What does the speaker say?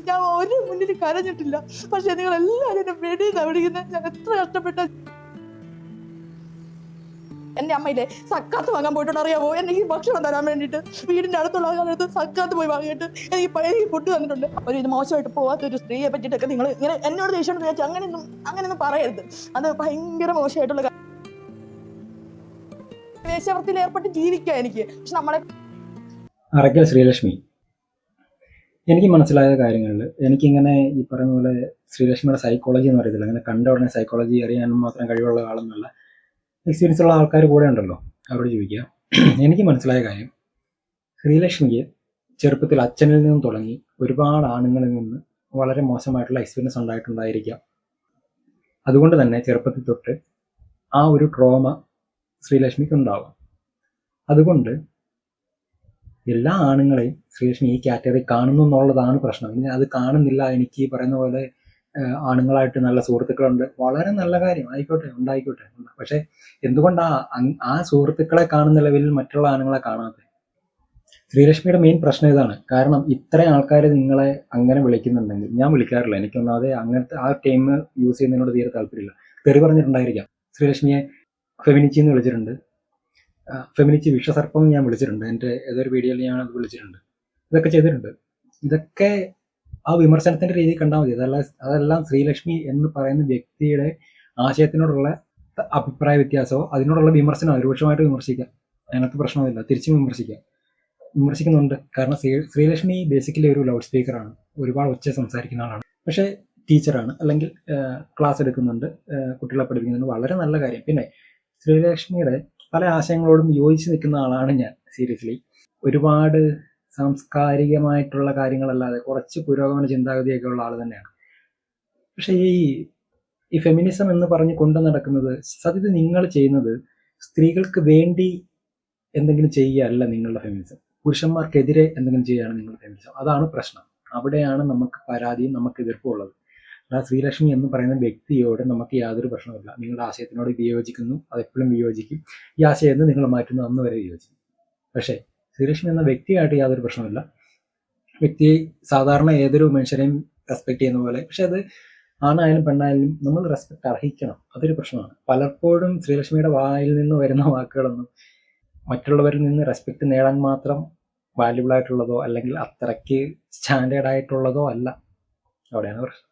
ഞാൻ ഒരു മുന്നിൽ കരഞ്ഞിട്ടില്ല. പക്ഷെ നിങ്ങൾ എല്ലാവരും എന്നെ വെടിയെന്നാ വിളിക്കുന്നത്. ഞാൻ എത്ര കഷ്ടപ്പെട്ട. എന്റെ അമ്മയിലെ സക്കാത്ത് വാങ്ങാൻ പോയിട്ടുണ്ട്, അറിയാമോ? എനിക്ക് ഭക്ഷണം തരാൻ വേണ്ടിയിട്ട് വീടിന്റെ അടുത്തുള്ള ആളുകൾക്ക് സക്കാത്ത് പോയി വാങ്ങിയിട്ട് എനിക്ക് ഫുഡ് തന്നിട്ടുണ്ട്. ഒരു ഇത് മോശമായിട്ട് പോവാത്തൊരു സ്ത്രീയെ പറ്റിയിട്ടൊക്കെ നിങ്ങൾ ഇങ്ങനെ എന്നോട് ദേഷ്യം വിചാരിച്ചു അങ്ങനെയൊന്നും പറയരുത്. അത് ഭയങ്കര മോശമായിട്ടുള്ള വേശ്യാവൃത്തിയിൽ ഏർപ്പെട്ട് ജീവിക്കുക എനിക്ക്. പക്ഷെ നമ്മളെ അറയ്ക്കൽ ശ്രീലക്ഷ്മി, എനിക്ക് മനസ്സിലായ കാര്യങ്ങളിൽ എനിക്കിങ്ങനെ ഈ പറയുന്ന പോലെ ശ്രീലക്ഷ്മിയുടെ സൈക്കോളജി എന്ന് അറിയത്തില്ല. അങ്ങനെ കണ്ട ഉടനെ സൈക്കോളജി അറിയാനും മാത്രം കഴിവുള്ള ആളെന്നുള്ള എക്സ്പീരിയൻസ് ഉള്ള ആൾക്കാർ കൂടെ ഉണ്ടല്ലോ, അവരോട് ചോദിക്കുക. എനിക്ക് മനസ്സിലായ കാര്യം, ശ്രീലക്ഷ്മിക്ക് ചെറുപ്പത്തിൽ അച്ഛനിൽ നിന്നും തുടങ്ങി ഒരുപാട് ആണുങ്ങളിൽ നിന്ന് വളരെ മോശമായിട്ടുള്ള എക്സ്പീരിയൻസ് ഉണ്ടായിട്ടുണ്ടായിരിക്കാം. അതുകൊണ്ട് തന്നെ ചെറുപ്പത്തിൽ തൊട്ട് ആ ഒരു ട്രോമ ശ്രീലക്ഷ്മിക്ക് ഉണ്ടാവും. അതുകൊണ്ട് എല്ലാ ആണുങ്ങളെയും ശ്രീലക്ഷ്മി ഈ കാറ്റഗറി കാണുന്നു എന്നുള്ളതാണ് പ്രശ്നം. ഇനി അത് കാണുന്നില്ല, എനിക്ക് പറയുന്ന പോലെ ആണുങ്ങളായിട്ട് നല്ല സുഹൃത്തുക്കളുണ്ട്, വളരെ നല്ല കാര്യം, ഉണ്ടായിക്കോട്ടെ. പക്ഷെ എന്തുകൊണ്ടാ ആ സുഹൃത്തുക്കളെ കാണുന്ന ലെവലിൽ മറ്റുള്ള ആണുങ്ങളെ കാണാതെ? ശ്രീലക്ഷ്മിയുടെ മെയിൻ പ്രശ്നം ഇതാണ്. കാരണം ഇത്രയും ആൾക്കാർ നിങ്ങളെ അങ്ങനെ വിളിക്കുന്നുണ്ടെങ്കിൽ, ഞാൻ വിളിക്കാറില്ല, എനിക്കൊന്നാതെ അങ്ങനത്തെ ആ ടൈം യൂസ് ചെയ്യുന്നതിനോട് തീരെ താല്പര്യമില്ല. തെറി പറഞ്ഞിട്ടുണ്ടായിരിക്കാം. ശ്രീലക്ഷ്മിയെ ഫെമിനിച്ചി എന്ന് വിളിച്ചിട്ടുണ്ട്, ഫെമിനിച്ചി വിശ്വസർപ്പം ഞാൻ വിളിച്ചിട്ടുണ്ട്, എൻ്റെ ഏതൊരു വീഡിയോയിൽ ഞാൻ അത് വിളിച്ചിട്ടുണ്ട്, ഇതൊക്കെ ചെയ്തിട്ടുണ്ട്. ഇതൊക്കെ ആ വിമർശനത്തിന്റെ രീതി കണ്ടാൽ മതി. അതെല്ലാം ശ്രീലക്ഷ്മി എന്ന് പറയുന്ന വ്യക്തിയുടെ ആശയത്തിനോടുള്ള അഭിപ്രായ വ്യത്യാസമോ അതിനോടുള്ള വിമർശനം രൂക്ഷമായിട്ട് വിമർശിക്കാം. അതിനകത്ത് പ്രശ്നമില്ല, തിരിച്ചും വിമർശിക്കുന്നുണ്ട്. കാരണം ശ്രീലക്ഷ്മി ബേസിക്കലി ഒരു ലൗഡ് സ്പീക്കറാണ്, ഒരുപാട് ഒച്ച സംസാരിക്കുന്ന ആളാണ്. പക്ഷേ ടീച്ചറാണ്, അല്ലെങ്കിൽ ക്ലാസ് എടുക്കുന്നുണ്ട്, കുട്ടികളെ പഠിപ്പിക്കുന്നുണ്ട്, വളരെ നല്ല കാര്യം. പിന്നെ ശ്രീലക്ഷ്മിയുടെ പല ആശയങ്ങളോടും യോജിച്ച് നിൽക്കുന്ന ആളാണ് ഞാൻ. സീരിയസ്ലി ഒരുപാട് സാംസ്കാരികമായിട്ടുള്ള കാര്യങ്ങളല്ലാതെ കുറച്ച് പുരോഗമന ചിന്താഗതിയൊക്കെ ഉള്ള ആൾ തന്നെയാണ്. പക്ഷെ ഈ ഫെമിനിസം എന്ന് പറഞ്ഞ് കൊണ്ടു നടക്കുന്നത് സത്യത്തിൽ നിങ്ങൾ ചെയ്യുന്നത് സ്ത്രീകൾക്ക് വേണ്ടി എന്തെങ്കിലും ചെയ്യുകയല്ല നിങ്ങളുടെ ഫെമിനിസം, പുരുഷന്മാർക്കെതിരെ എന്തെങ്കിലും ചെയ്യുകയാണ് നിങ്ങളുടെ ഫെമിനിസം. അതാണ് പ്രശ്നം. അവിടെയാണ് നമുക്ക് പരാതിയും നമുക്ക് എതിർപ്പും ഉള്ളത്. ശ്രീലക്ഷ്മി എന്ന് പറയുന്ന വ്യക്തിയോട് നമുക്ക് യാതൊരു പ്രശ്നമില്ല. നിങ്ങളുടെ ആശയത്തിനോട് വിയോജിക്കുന്നു, അതെപ്പോഴും വിയോജിക്കും. ഈ ആശയം എന്ന് നിങ്ങൾ മാറ്റുന്നു അന്ന് വരെ വിയോജിക്കും. പക്ഷേ ശ്രീലക്ഷ്മി എന്ന വ്യക്തിയായിട്ട് യാതൊരു പ്രശ്നമില്ല. വ്യക്തിയെ സാധാരണ ഏതൊരു മനുഷ്യരെയും റെസ്പെക്ട് ചെയ്യുന്ന പോലെ. പക്ഷെ അത് ആണായാലും പെണ്ണായാലും നമ്മൾ റെസ്പെക്ട് അർഹിക്കണം, അതൊരു പ്രശ്നമാണ്. പലപ്പോഴും ശ്രീലക്ഷ്മിയുടെ വായിൽ നിന്ന് വരുന്ന വാക്കുകളൊന്നും മറ്റുള്ളവരിൽ നിന്ന് റെസ്പെക്ട് നേടാൻ മാത്രം വാല്യുബിൾ ആയിട്ടുള്ളതോ അല്ലെങ്കിൽ അത്രയ്ക്ക് സ്റ്റാൻഡേർഡ് ആയിട്ടുള്ളതോ അല്ല. അവിടെയാണ് പ്രശ്നം.